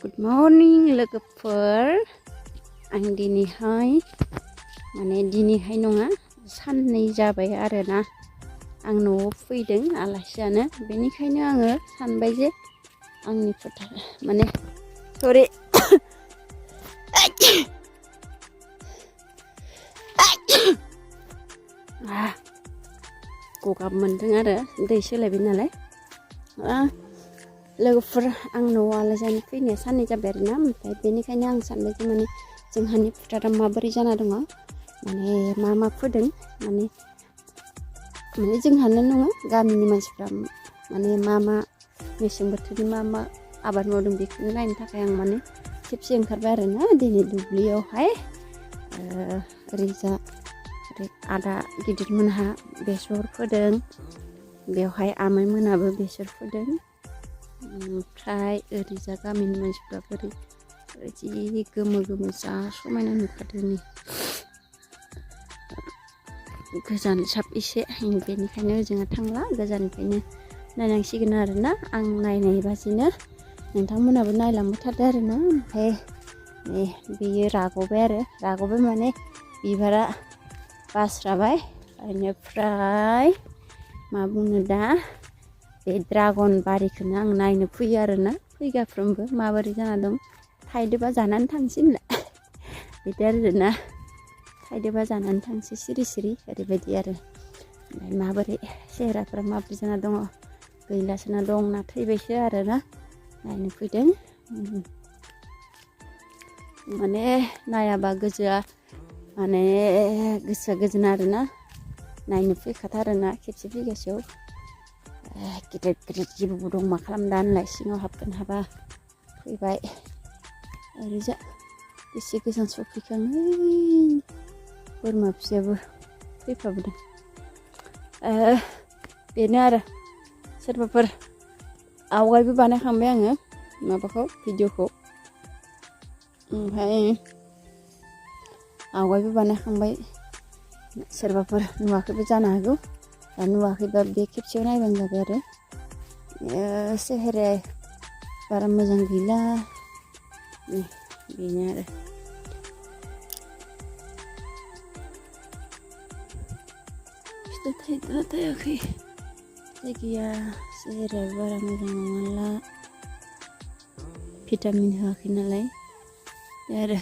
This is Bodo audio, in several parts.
Good morning लोगोफोर आं दिनैहाय माने दिनैहाय नङा साननै जाबाय आरोना आं न'आव फैदों आलासि जानो बेनिखायनो आङो सानबाय जे आंनि फोथार माने सरि गगा मोनदों आरो दै सोलायबाय नालाय लोगोफोर आं न'आव आलासि जानो फैनाया साननै जाबाय आरोना ओमफ्राय बेनिखायनो आं सानबाय जे माने जोंहानि फोथारा माबोरै जाना दङ माने मा फोदों माने जोंहानो नङा गामिनि मानसिफ्रा माने मा मेसें बोथोरनि मा आबाद मावदों बेखौनो नायनो थाखाय आं माने खेबसे ओंखारबाय आरोना दिनै दुब्लियावहाय ओरैजा आदा गिदिर मोनहा बेसर फोदों बेवहाय आमाइ मोनाबो बेसर फोदों ओमफ्राय ओरैजा गामिनि मानसिफ्रा बोरै जि गोमो जा समायना नुखादों गोजान साब एसे बेनिखायनो जोङो थांला गोजाननिफ्रायनो नायनांसिगोन आरोना आं नायनाय बाजिनो नोंथांमोनाबो नायलांबाय थादो आरोना ओमफ्राय बेयो राग'बाय माने बिबारा बास्राबाय बेनिफ्राय मा बुङो दा बे ड्रागन बारिखौनो आं नायनो फैयो आरोना फैगाफ्रोमबो माबोरै जाना दं थाइदोबा जानानै थांसै होनलाय बिदि आरोना थाइदोबा जानानै थांसै सिरि ओरैबायदि आरो ओमफ्राय माबोरै सेहेराफ्रा माबोरै जाना दङ गैलासोना दं ना थैबायसो आरोना नायनो फैदों माने नायाबा गोसोआ गोजोन आरोना नायनो फैखाथारोना खेबसे फैगासेयाव गिदिर जिबौ दं मा खालामदा होनलाय सिङाव हाबगोन हाबा फैबाय ओरैजा एसे गोजान सफैखाङो बोरमा फिसायाबो फैफाबोदों बेनो आरो सोरबाफोर आवगायबो बानायखांबाय आङो माबाखौ भिडिअखौ ओमफ्राय आवगायबो बानायखांबाय सोरबाफोर नुवाखैबो जानो हागौ दा नुवाखैबा बे खेबसेयाव नायबानो जाबाय आरो सेहेराया बारा मोजां गैला बेनो आरो फिथाइ थाइदोंना थायाखै जायगाया सेहेराया बारा मोजां नङाला भिटामिन होआखै नालाय आरो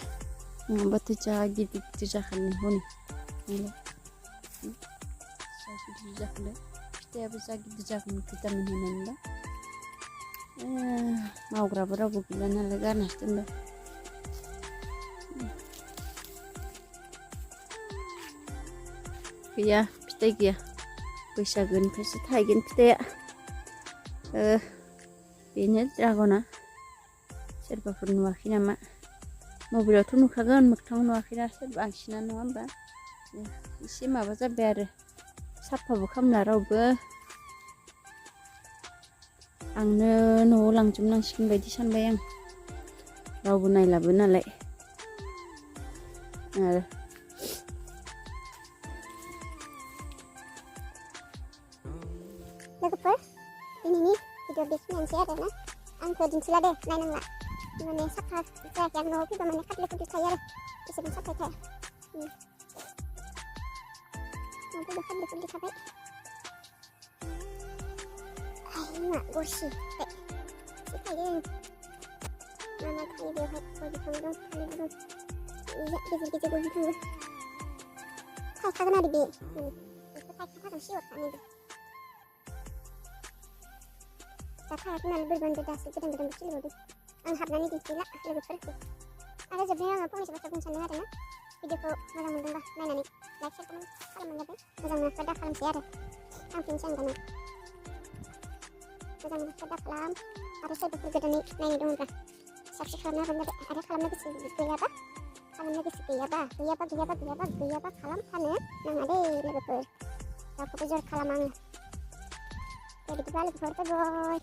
नङाबाथ' जा गिदिर जाखानाय हनै जा गिदिर जाखानाय फिथाइयाबो जा गिदिर जागोन भिटामिन होनानैबा मावग्राबो रावबो गैला नालाय गारनासो दोनबाय गैया फिथाइ गैया बैसागोनिफ्रायसो थायगोन फिथाइया बेनो ड्रागना सोरबाफोर नुवाखै नामा मबाइलावथ' नुखागोन मोगथाङाव नुवाखैना सोर बांसिनानो नङा होमबा एसे माबा जाबाय आरो साफाबो खालामला रावबो आंनो न'आव लांजोबनांसिगोन बायदि सानबाय आं रावबो नायलाबो नालाय आरो लोगोफोर दिनैनि भिडिअ बेखिनियानोसै आरोना आंखौ दिन्थिला दे नायनांला माने साफा जायाखै आं न'आव फैबा माने खाथले खुथले थायो आरो एसेबां साफा थाया न'आव फैबा खाथले खुथले थाबाय मा गरसि एसे थायो मा थायो बेवहाय गय बिफां दं थालिर दं गेजेर गय बिफांबो थायखागोन आरो बेखौ थायखाथारगोन सियर सानैबो दा थायाखै नालाय बोरैबा दासो गोदान खिलिबावदों आं हाबनानै दिन्थिला लोगोफोर आरो जोबनायाव आङो फंनैसो बाथ्रा बुंनो सानदों आरोना भिडिअखौ मोजां मोनदोंबा नायनानै लाइक शेयार खालामबानो जाबाय मोजां मोनोब्ला दा खालामसै आरो थांफिनसै आं दाना मोजां मोनोब्ला दा खालाम आरो सोरबाफोर गोदानै नायनो दङब्ला साबस्क्राइब खालामना होबानो जाबाय आरो खालामनो गोसो गैयाबा खालामफानो नाङा दे लोगोफोर रावखौबो जर खालामा आङो दे बिदिब्ला लोगोफोर बाय बाय